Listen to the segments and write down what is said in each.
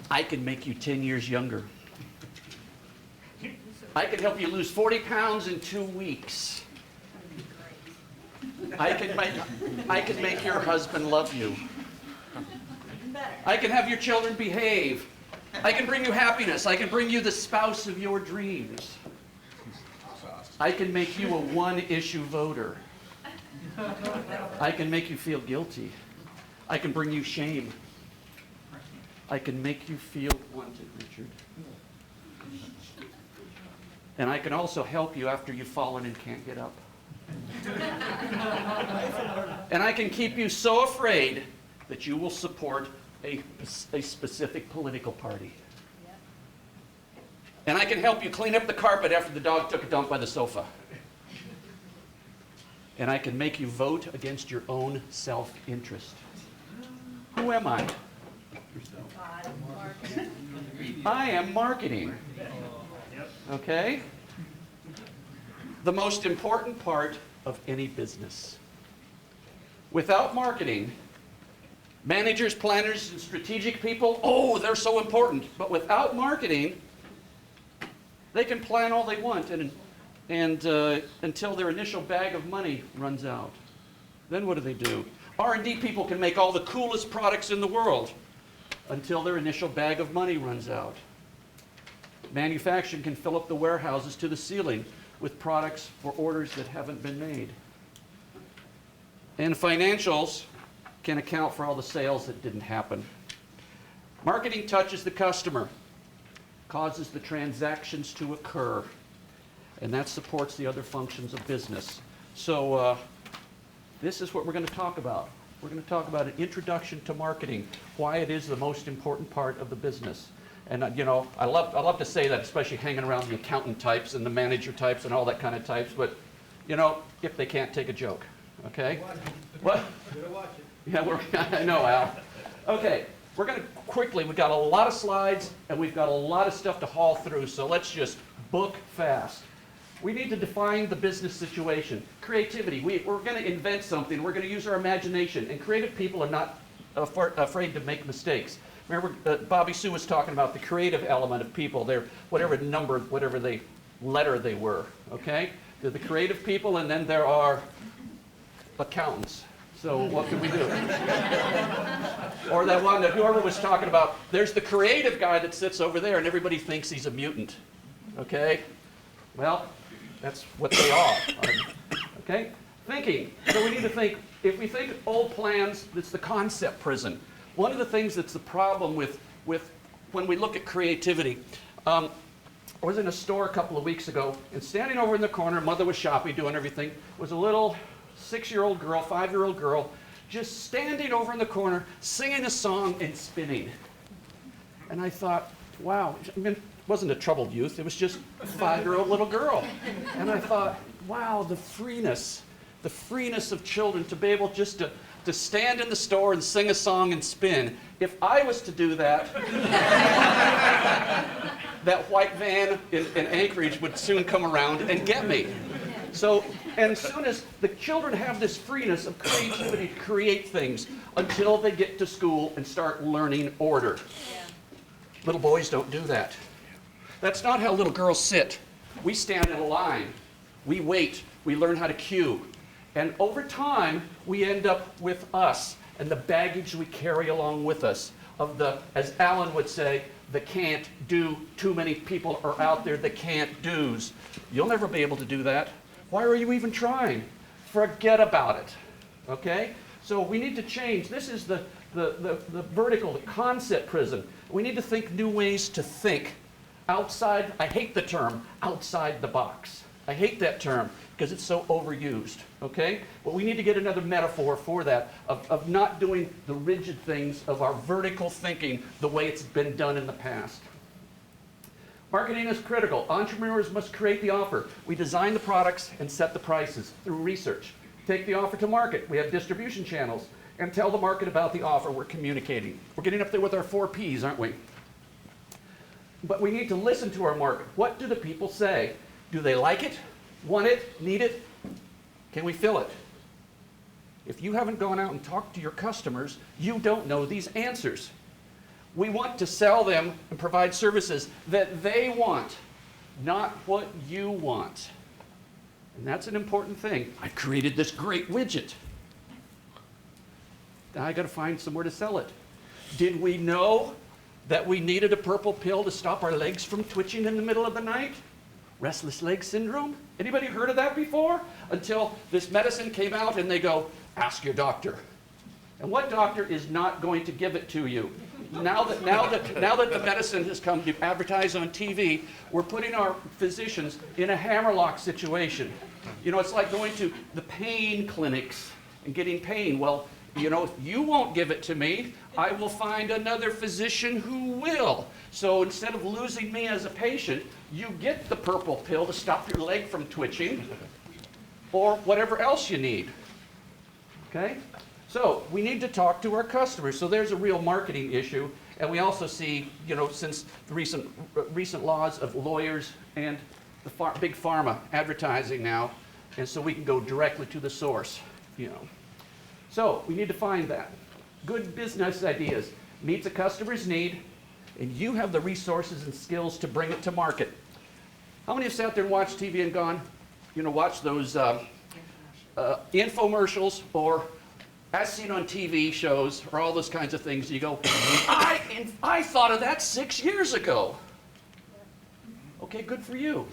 I can make you 10 years younger. I can help you lose 40 pounds in 2 weeks. I can make your husband love you. I can have your children behave. I can bring you happiness. I can bring you the spouse of your dreams. I can make you a one-issue voter. I can make you feel guilty. I can bring you shame. I can make you feel wanted, Richard. And I can also help you after you've fallen and can't get up. And I can keep you so afraid that you will support a specific political party. And I can help you clean up the carpet after the dog took a dump by the sofa. And I can make you vote against your own self-interest. Who am I? I am marketing. Okay? The most important part of any business. Without marketing, managers, planners, and strategic people, oh, they're so important. But without marketing, they can plan all they want and until their initial bag of money runs out. Then what do? R&D people can make all the coolest products in the world until their initial bag of money runs out. Manufacturing can fill up the warehouses to the ceiling with products for orders that haven't been made. And financials can account for all the sales that didn't happen. Marketing touches the customer, causes the transactions to occur, and that supports the other functions of business. So this is what we're going to talk about. We're going to talk about an introduction to marketing, why it is the most important part of the business. And I love to say that, especially hanging around the accountant types and the manager types and all that kind of types, but if they can't take a joke, okay? What? Yeah, I know, Al. Okay, we're going to quickly, we've got a lot of slides and we've got a lot of stuff to haul through, so let's just book fast. We need to define the business situation. Creativity, we're going to invent something, we're going to use our imagination, and creative people are not afraid to make mistakes. Remember, Bobby Sue was talking about the creative element of people. They're whatever letter they were, okay? They're the creative people, and then there are accountants. So what can we do? Or that one that whoever was talking about, there's the creative guy that sits over there, and everybody thinks he's a mutant, okay? Well, that's what they are, okay? Thinking. So we need to think, if we think old plans, it's the concept prison. One of the things that's the problem with when we look at creativity, I was in a store a couple of weeks ago, and standing over in the corner, mother was shopping, doing everything, was a little 6-year-old girl, 5-year-old girl, just standing over in the corner, singing a song and spinning. And I thought, wow, it wasn't a troubled youth, it was just a 5-year-old little girl. And I thought, wow, the freeness of children to be able just to stand in the store and sing a song and spin. If I was to do that, that white van in Anchorage would soon come around and get me. So, and as soon as the children have this freeness of creativity to create things until they get to school and start learning order. Yeah. Little boys don't do that. That's not how little girls sit. We stand in a line. We wait. We learn how to queue. And over time, we end up with us and the baggage we carry along with us of the, as Alan would say, the can't do. Too many people are out there that can't do's. You'll never be able to do that. Why are you even trying? Forget about it, okay? So we need to change. This is the vertical, the concept prison. We need to think new ways to think outside, I hate the term, outside the box. I hate that term because it's so overused, okay? But we need to get another metaphor for that, of not doing the rigid things of our vertical thinking the way it's been done in the past. Marketing is critical. Entrepreneurs must create the offer. We design the products and set the prices through research. Take the offer to market. We have distribution channels and tell the market about the offer we're communicating. We're getting up there with our 4 Ps, aren't we? But we need to listen to our market. What do the people say? Do they like it, want it, need it? Can we fill it? If you haven't gone out and talked to your customers, you don't know these answers. We want to sell them and provide services that they want, not what you want. And that's an important thing. I created this great widget. Now I got to find somewhere to sell it. Did we know that we needed a purple pill to stop our legs from twitching in the middle of the night? Restless leg syndrome? Anybody heard of that before? Until this medicine came out and they go, ask your doctor. And what doctor is not going to give it to you? Now that the medicine has come to advertise on TV, we're putting our physicians in a hammerlock situation. You know, it's like going to the pain clinics and getting pain. Well, you know, if you won't give it to me, I will find another physician who will. So instead of losing me as a patient, you get the purple pill to stop your leg from twitching or whatever else you need. Okay? So we need to talk to our customers. So there's a real marketing issue. And we also see, you know, since the recent laws of lawyers and the big pharma advertising now, and so we can go directly to the source, you know. So we need to find that. Good business ideas meets a customer's need, and you have the resources and skills to bring it to market. How many have sat there and watched TV and gone, you know, watch those infomercials or as seen on TV shows or all those kinds of things? You go, I thought of that 6 years ago. Okay, good for you.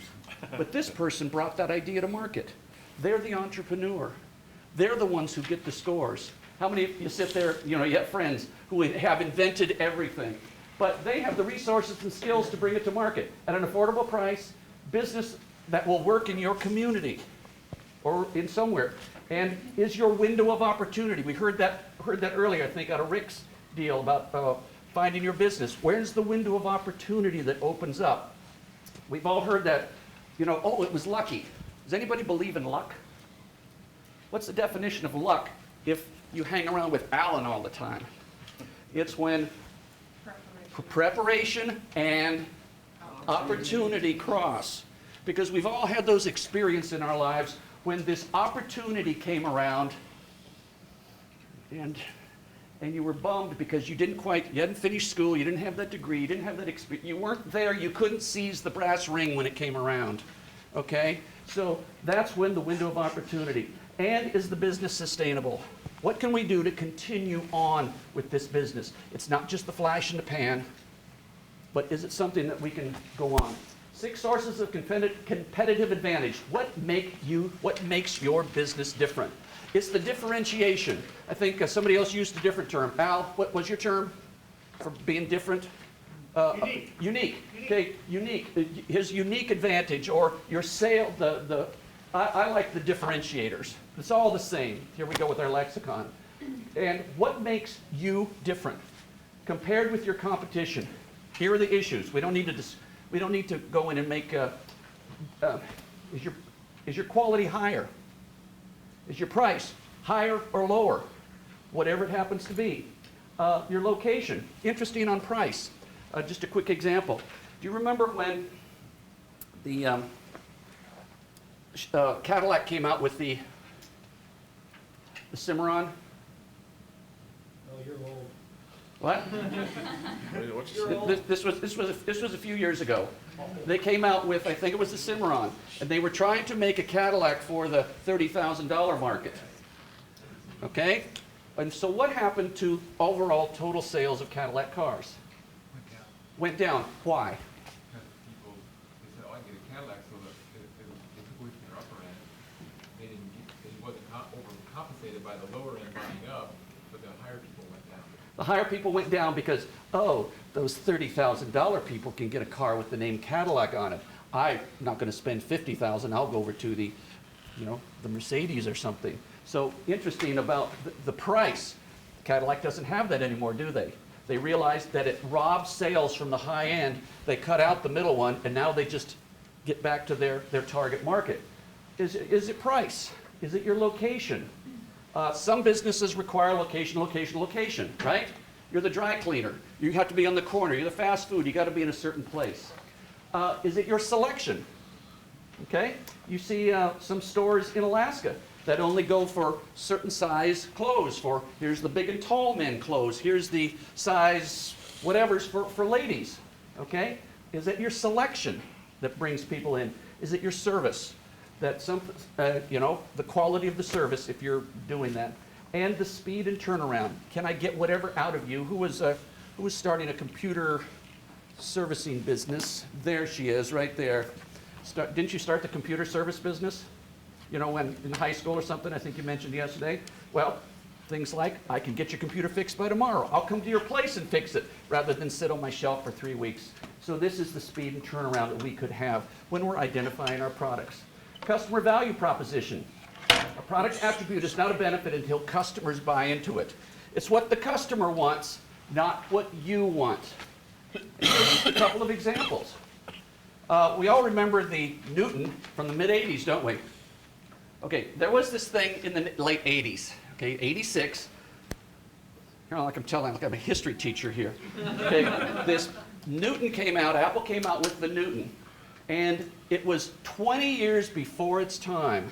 But this person brought that idea to market. They're the entrepreneur. They're the ones who get the scores. How many of you sit there, you know, you have friends who have invented everything, but they have the resources and skills to bring it to market at an affordable price, business that will work in your community or in somewhere, and is your window of opportunity. We heard that earlier, I think, out of Rick's deal about finding your business. Where's the window of opportunity that opens up? We've all heard that, you know, oh, it was lucky. Does anybody believe in luck? What's the definition of luck if you hang around with Alan all the time? It's when preparation and opportunity cross. Because we've all had those experiences in our lives when this opportunity came around and you were bummed because you hadn't finished school, you didn't have that degree, you didn't have that experience, you weren't there, you couldn't seize the brass ring when it came around. Okay? So that's when the window of opportunity. And is the business sustainable? What can we do to continue on with this business? It's not just the flash in the pan, but is it something that we can go on? 6 sources of competitive advantage. What makes your business different? It's the differentiation. I think somebody else used a different term. Al, what was your term for being different? Unique. Okay, unique. His unique advantage or your sale, I like the differentiators. It's all the same. Here we go with our lexicon. And what makes you different compared with your competition? Here are the issues. We don't need to go in and make. Is your quality higher? Is your price higher or lower? Whatever it happens to be. Your location. Interesting on price. Just a quick example. Do you remember when the Cadillac came out with the Cimarron? Oh, you're old. What? This was a few years ago. They came out with, I think it was the Cimarron, and they were trying to make a Cadillac for the $30,000 market. Okay? And so what happened to overall total sales of Cadillac cars? Went down. Why? Because people, they said, oh, I can get a Cadillac, so that they took away from their upper end. They wasn't overcompensated by the lower end buying up, but the higher people went down. The higher people went down because, oh, those $30,000 people can get a car with the name Cadillac on it. I'm not going to spend $50,000. I'll go over to the Mercedes or something. So interesting about the price. Cadillac doesn't have that anymore, do they? They realized that it robs sales from the high end. They cut out the middle one, and now they just get back to their target market. Is it price? Is it your location? Some businesses require location, right? You're the dry cleaner. You have to be on the corner. You're the fast food. You got to be in a certain place. Is it your selection? Okay? You see some stores in Alaska that only go for certain size clothes. Here's the big and tall men clothes. Here's the size whatever's for ladies, okay? Is it your selection that brings people in? Is it your service? That the quality of the service, if you're doing that, and the speed and turnaround. Can I get whatever out of you? Who was starting a computer servicing business? There she is, right there. Didn't you start the computer service business? You know, when in high school or something, I think you mentioned yesterday. Well, things like, I can get your computer fixed by tomorrow. I'll come to your place and fix it, rather than sit on my shelf for 3 weeks. So this is the speed and turnaround that we could have when we're identifying our products. Customer value proposition. A product attribute is not a benefit until customers buy into it. It's what the customer wants, not what you want. Here's a couple of examples. We all remember the Newton from the mid-'80s, don't we? Okay, there was this thing in the late 80s, okay, 86. You know, like I'm a history teacher here. Okay, this Newton came out, Apple came out with the Newton, and it was 20 years before its time.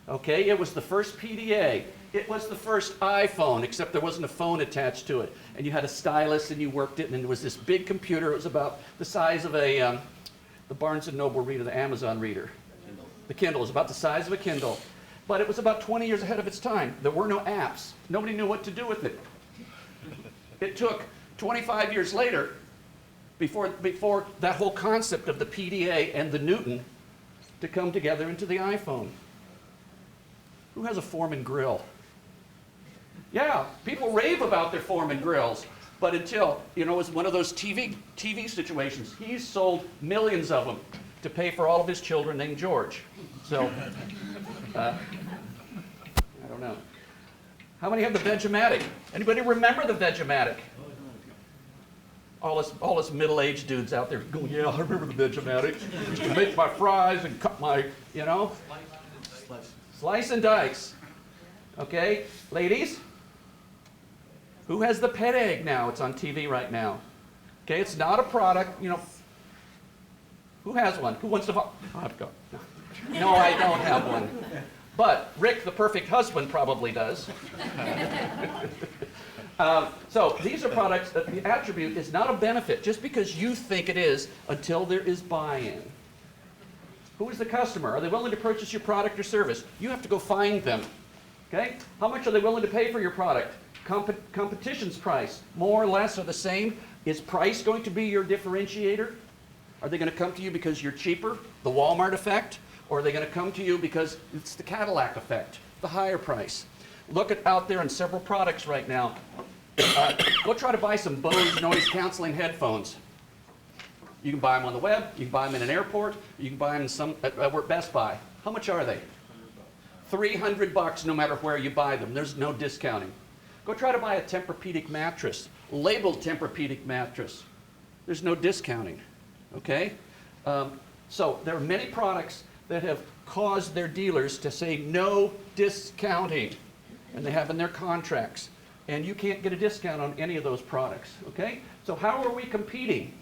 Okay, it was the first PDA. It was the first iPhone, except there wasn't a phone attached to it. And you had a stylus and you worked it, and it was this big computer. It was about the size of the Barnes & Noble reader, the Amazon reader. The Kindle was about the size of a Kindle. But it was about 20 years ahead of its time. There were no apps. Nobody knew what to do with it. It took 25 years later before that whole concept of the PDA and the Newton to come together into the iPhone. Who has a Foreman grill? Yeah, people rave about their Foreman grills, but until, it was one of those TV situations. He's sold millions of them to pay for all of his children named George. So, I don't know. How many have the Vegematic? Anybody remember the Vegematic? All us middle-aged dudes out there going, yeah, I remember the Vegematic. Used to make my fries and cut my, Slice and dice. Okay, ladies? Who has the pet egg now? It's on TV right now. Okay, it's not a product, Who has one? Who wants to I've got. No, I don't have one. But Rick, the perfect husband, probably does. So these are products that the attribute is not a benefit just because you think it is until there is buy-in. Who is the customer? Are they willing to purchase your product or service? You have to go find them. Okay? How much are they willing to pay for your product? Competition's price, more or less, or the same. Is price going to be your differentiator? Are they going to come to you because you're cheaper, the Walmart effect? Or are they going to come to you because it's the Cadillac effect, the higher price? Look out there in several products right now. Go try to buy some Bose noise canceling headphones. You can buy them on the web, you can buy them in an airport, you can buy them at Best Buy. How much are they? $300 no matter where you buy them. There's no discounting. Go try to buy a Tempur-Pedic mattress, labeled Tempur-Pedic mattress. There's no discounting, okay? So there are many products that have caused their dealers to say no discounting, and they have in their contracts. And you can't get a discount on any of those products, okay? So how are we competing?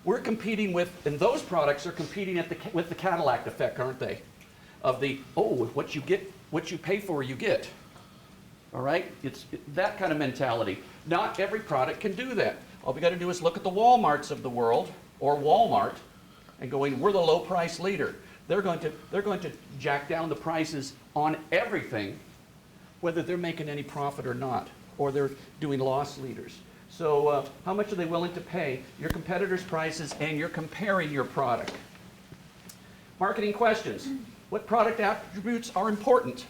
We're competing with, and those products are competing with the Cadillac effect, aren't they? Of the, what you pay for, you get. All right? It's that kind of mentality. Not every product can do that. All we got to do is look at the Walmarts of the world, or Walmart, and going, we're the low price leader. They're going to jack down the prices on everything, whether they're making any profit or not, or they're doing loss leaders. So how much are they willing to pay? Your competitors' prices, and you're comparing your product. Marketing questions. What product attributes are important?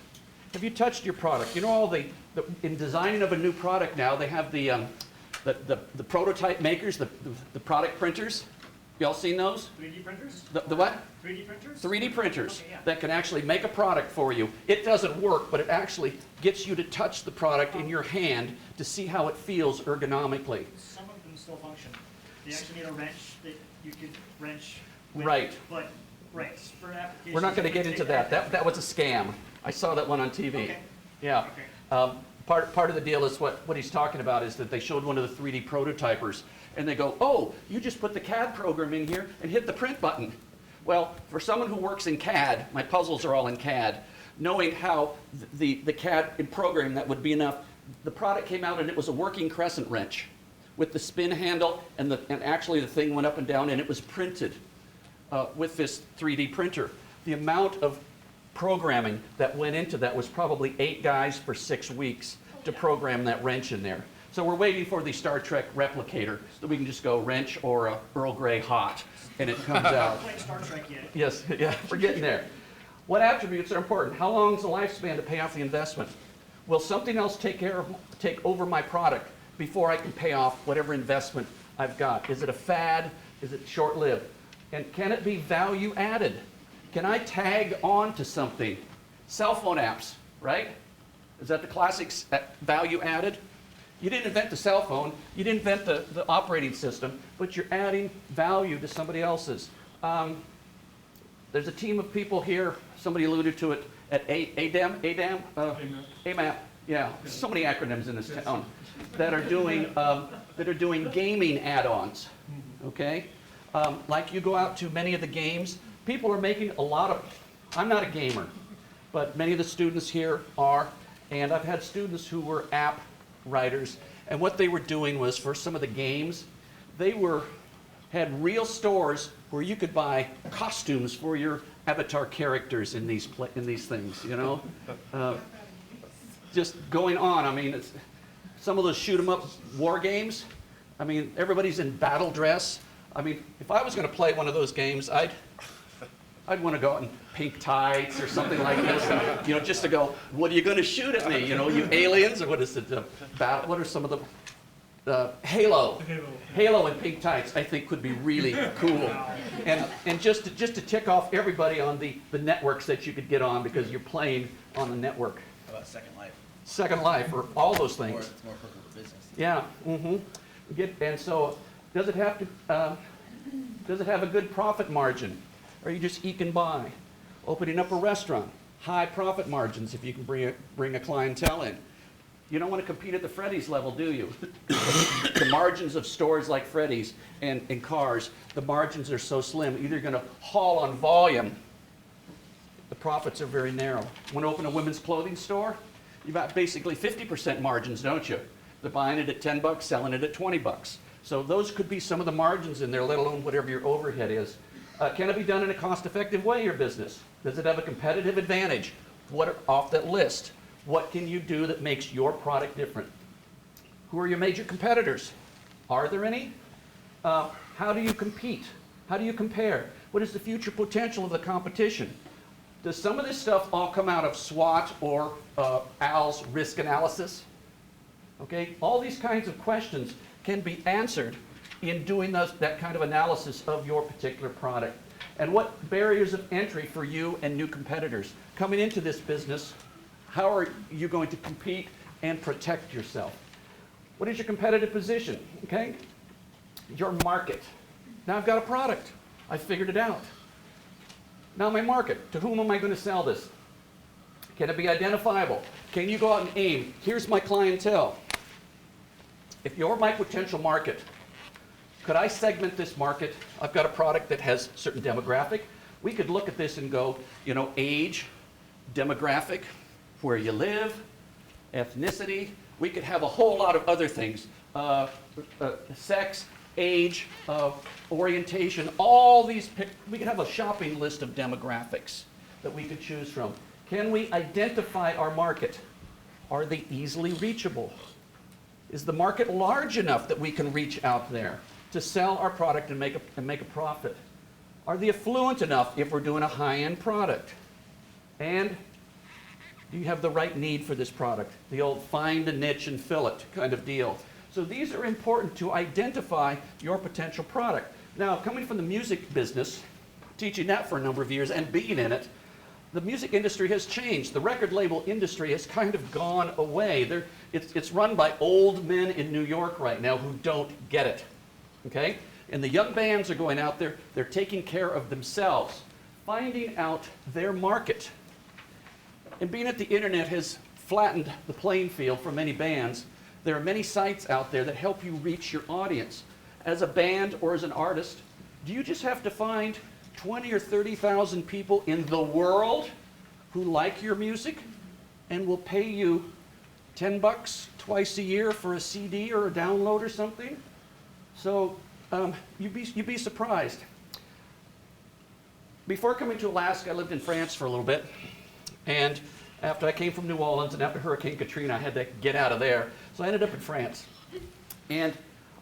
Have you touched your product? You know, all in designing of a new product now, they have the prototype makers, the product printers. You all seen those? 3D printers? The what? 3D printers? 3D printers Okay, yeah. that can actually make a product for you. It doesn't work, but it actually gets you to touch the product in your hand to see how it feels ergonomically. Some of them still function. They actually need a wrench that you could wrench with. Right. But, right, for applications. We're not going to get into that. That was a scam. I saw that one on TV. Okay. Yeah. Okay. Part of the deal is what he's talking about is that they showed one of the 3D prototypers, and they go, oh, you just put the CAD program in here and hit the print button. Well, for someone who works in CAD, my puzzles are all in CAD, knowing how the CAD program that would be enough, the product came out and it was a working crescent wrench. with the spin handle, and actually the thing went up and down, and it was printed with this 3D printer. The amount of programming that went into that was probably 8 guys for 6 weeks to program that wrench in there. So we're waiting for the Star Trek replicator, so we can just go wrench or Earl Grey hot, and it comes out. Playing Star Trek yet? Yes, yeah, we're getting there. What attributes are important? How long is the lifespan to pay off the investment? Will something else take over my product before I can pay off whatever investment I've got? Is it a fad? Is it short-lived? And can it be value added? Can I tag on to something? Cell phone apps, right? Is that the classic value added? You didn't invent the cell phone, you didn't invent the operating system, but you're adding value to somebody else's. There's a team of people here, somebody alluded to it, at AMAP, yeah, so many acronyms in this town, that are doing gaming add-ons, okay? Like you go out to many of the games, people are making a lot of, I'm not a gamer, but many of the students here are, and I've had students who were app writers, and what they were doing was, for some of the games, they had real stores where you could buy costumes for your avatar characters in these things, you know? Just going on, I mean, some of those shoot 'em up war games, I mean, everybody's in battle dress. I mean, if I was gonna play one of those games, I'd want to go out in pink tights or something like this, and, you know, just to go, what are you going to shoot at me? You know, you aliens, or what is it? What are some of the Halo? Halo in pink tights, I think, could be really cool. And just to tick off everybody on the networks that you could get on because you're playing on the network. How about Second Life? Second Life, or all those things. It's more applicable to business. Yeah. And so, does it have a good profit margin? Or are you just eking by? Opening up a restaurant, high profit margins if you can bring a clientele in. You don't want to compete at the Freddy's level, do you? The margins of stores like Freddy's and cars, the margins are so slim. Either you're going to haul on volume, the profits are very narrow. Want to open a women's clothing store? You've got basically 50% margins, don't you? They're buying it at 10 bucks, selling it at 20 bucks. So those could be some of the margins in there, let alone whatever your overhead is. Can it be done in a cost-effective way, your business? Does it have a competitive advantage? What are off that list? What can you do that makes your product different? Who are your major competitors? Are there any? How do you compete? How do you compare? What is the future potential of the competition? Does some of this stuff all come out of SWOT or Al's risk analysis? Okay, all these kinds of questions can be answered in doing that kind of analysis of your particular product. And what barriers of entry for you and new competitors? Coming into this business, how are you going to compete and protect yourself? What is your competitive position? Okay, your market. Now I've got a product. I figured it out. Now my market. To whom am I going to sell this? Can it be identifiable? Can you go out and aim? Here's my clientele. If you're my potential market, could I segment this market? I've got a product that has certain demographic. We could look at this and go, you know, age, demographic, where you live, ethnicity. We could have a whole lot of other things. Sex, age, orientation, all these, we could have a shopping list of demographics that we could choose from. Can we identify our market? Are they easily reachable? Is the market large enough that we can reach out there to sell our product and make a profit? Are they affluent enough if we're doing a high-end product? And do you have the right need for this product? The old find a niche and fill it kind of deal. So these are important to identify your potential product. Now, coming from the music business, teaching that for a number of years and being in it, the music industry has changed. The record label industry has kind of gone away. It's run by old men in New York right now who don't get it, okay? And the young bands are going out there, they're taking care of themselves, finding out their market. And being that the internet has flattened the playing field for many bands, there are many sites out there that help you reach your audience. As a band or as an artist, do you just have to find 20 or 30,000 people in the world who like your music and will pay you 10 bucks twice a year for a CD or a download or something? So you'd be surprised. Before coming to Alaska, I lived in France for a little bit. And after I came from New Orleans and after Hurricane Katrina, I had to get out of there. So I ended up in France. And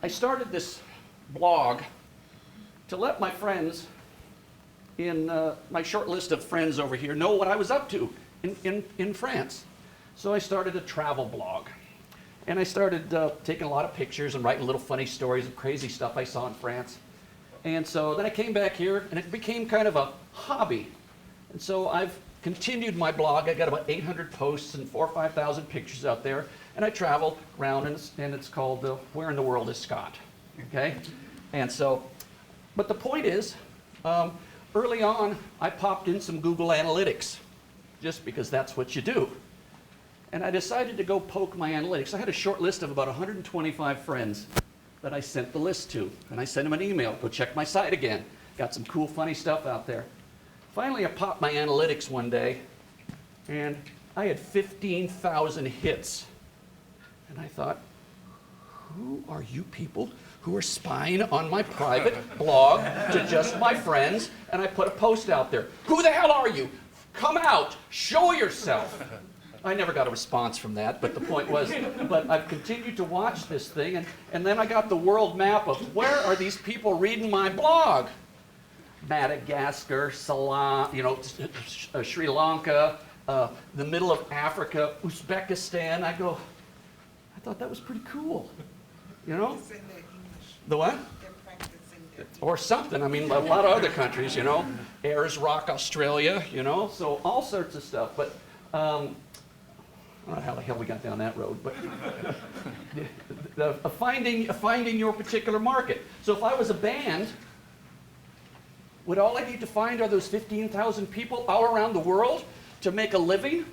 I started this blog to let my friends in my short list of friends over here know what I was up to in France. So I started a travel blog. And I started taking a lot of pictures and writing little funny stories of crazy stuff I saw in France. And so then I came back here, and it became kind of a hobby. And so I've continued my blog. I got about 800 posts and 4,000 or 5,000 pictures out there. And I travel around, and it's called Where in the World is Scott? Okay? And so, but the point is, early on, I popped in some Google Analytics, just because that's what you do. And I decided to go poke my analytics. I had a short list of about 125 friends that I sent the list to. And I sent them an email, go check my site again. Got some cool, funny stuff out there. Finally, I popped my analytics one day, and I had 15,000 hits. And I thought, who are you people who are spying on my private blog to just my friends? And I put a post out there. Who the hell are you? Come out, show yourself. I never got a response from that, but the point was, but I've continued to watch this thing, and then I got the world map of where are these people reading my blog? Madagascar, Ceylon, Sri Lanka, the middle of Africa, Uzbekistan. I thought that was pretty cool, you know? The what? Or something. I mean, a lot of other countries, Ayers Rock, Australia, so all sorts of stuff. But I don't know how the hell we got down that road, but finding your particular market. So if I was a band, would all I need to find are those 15,000 people all around the world to make a living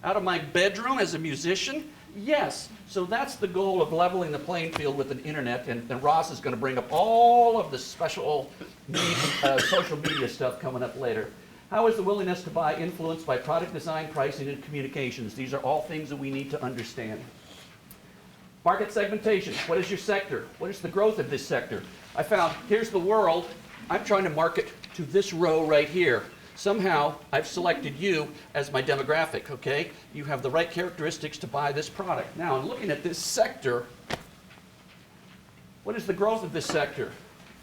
out of my bedroom as a musician? Yes. So that's the goal of leveling the playing field with an internet, and Ross is going to bring up all of the special social media stuff coming up later. How is the willingness to buy influenced by product design, pricing, and communications? These are all things that we need to understand. Market segmentation. What is your sector? What is the growth of this sector? I found, here's the world. I'm trying to market to this row right here. Somehow, I've selected you as my demographic, okay? You have the right characteristics to buy this product. Now, in looking at this sector, what is the growth of this sector?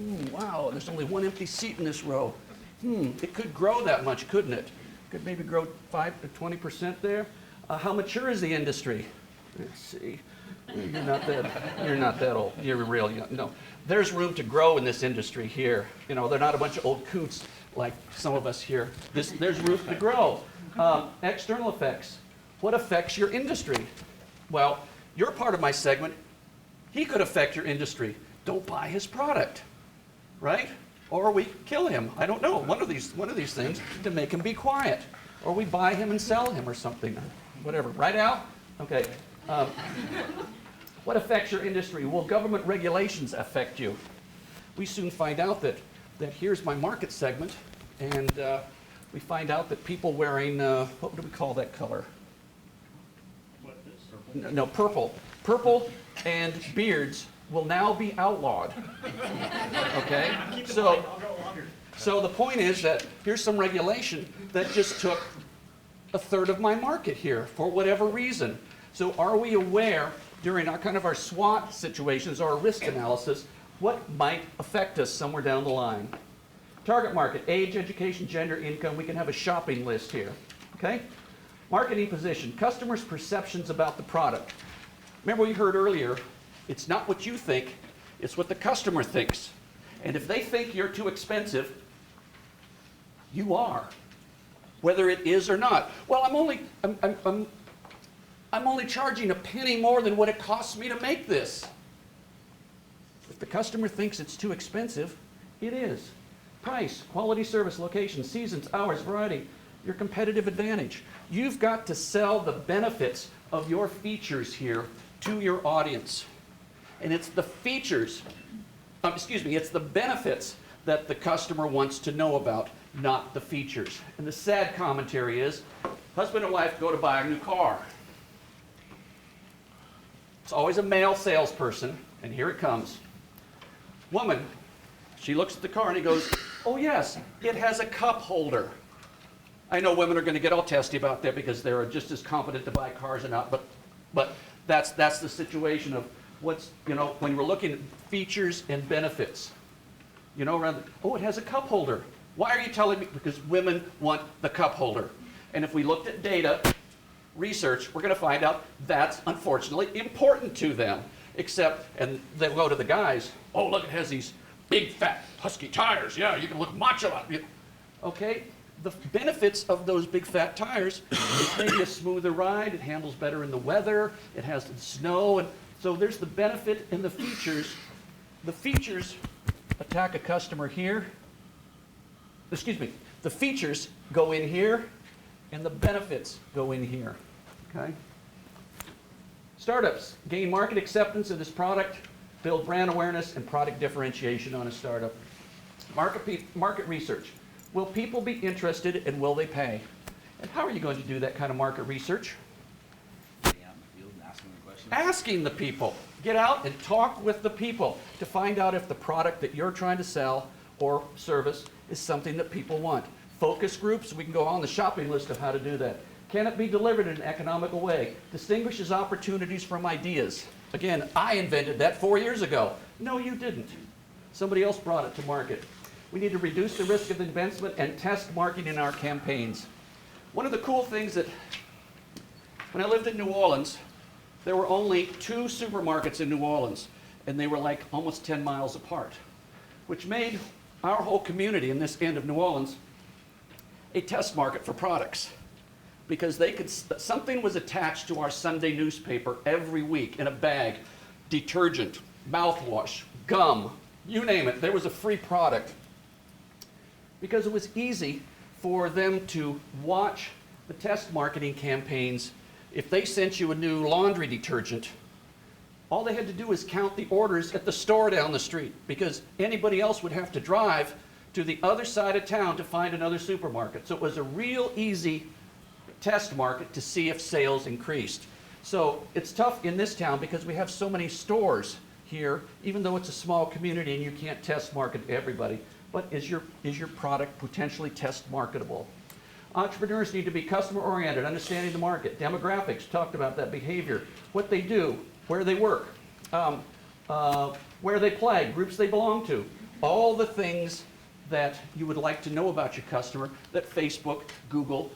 Ooh, wow, there's only one empty seat in this row. It could grow that much, couldn't it? Could maybe grow 5 to 20% there. How mature is the industry? Let's see. You're not that old. You're real young. No, there's room to grow in this industry here. They're not a bunch of old coots like some of us here. There's room to grow. External effects. What affects your industry? Well, you're part of my segment. He could affect your industry. Don't buy his product, right? Or we kill him. I don't know. One of these things to make him be quiet. Or we buy him and sell him or something. Whatever. Right, Al? Okay. What affects your industry? Will government regulations affect you? We soon find out that here's my market segment, and we find out that people wearing, what do we call that color? What, this? No, purple. Purple and beards will now be outlawed. Okay? Keep in So, mind, I'll go longer. so the point is that here's some regulation that just took a third of my market here for whatever reason. So are we aware during our SWOT situations or our risk analysis what might affect us somewhere down the line? Target market, age, education, gender, income. We can have a shopping list here. Okay? Marketing position, customers' perceptions about the product. Remember we heard earlier, it's not what you think, it's what the customer thinks. And if they think you're too expensive, you are, whether it is or not. Well, I'm only charging a penny more than what it costs me to make this. If the customer thinks it's too expensive, it is. Price, quality service, location, seasons, hours, variety, your competitive advantage. You've got to sell the benefits of your features here to your audience. And it's the features, it's the benefits that the customer wants to know about, not the features. And the sad commentary is, husband and wife go to buy a new car. It's always a male salesperson, and here it comes. woman, she looks at the car and he goes, oh yes, it has a cup holder. I know women are going to get all testy about that because they're just as competent to buy cars or not, but that's the situation of what's, when we're looking at features and benefits. Oh, it has a cup holder. Why are you telling me? Because women want the cup holder. And if we looked at data, research, we're going to find out that's unfortunately important to them. Except, and they'll go to the guys, oh, look, it has these big, fat, husky tires. Yeah, you can look macho out. Okay, the benefits of those big, fat tires is maybe a smoother ride. It handles better in the weather. It has the snow. And so there's the benefit and the features. The features attack a customer here. Excuse me. The features go in here, and the benefits go in here. Okay? Startups gain market acceptance of this product, build brand awareness and product differentiation on a startup. Market research. Will people be interested and will they pay? And how are you going to do that kind of market research? Getting out in the field and asking the questions. Asking the people. Get out and talk with the people to find out if the product that you're trying to sell or service is something that people want. Focus groups, we can go on the shopping list of how to do that. Can it be delivered in an economical way? Distinguishes opportunities from ideas. Again, I invented that 4 years ago. No, you didn't. Somebody else brought it to market. We need to reduce the risk of investment and test marketing in our campaigns. One of the cool things that, when I lived in New Orleans, there were only 2 supermarkets in New Orleans, and they were like almost 10 miles apart, which made our whole community in this end of New Orleans a test market for products. Because something was attached to our Sunday newspaper every week in a bag. Detergent, mouthwash, gum, you name it. There was a free product. Because it was easy for them to watch the test marketing campaigns. If they sent you a new laundry detergent, all they had to do was count the orders at the store down the street, because anybody else would have to drive to the other side of town to find another supermarket. So it was a real easy test market to see if sales increased. So it's tough in this town because we have so many stores here, even though it's a small community and you can't test market everybody. But is your product potentially test marketable? Entrepreneurs need to be customer oriented, understanding the market. Demographics, talked about that behavior. What they do, where they work, where they play, groups they belong to. All the things that you would like to know about your customer that Facebook, Google,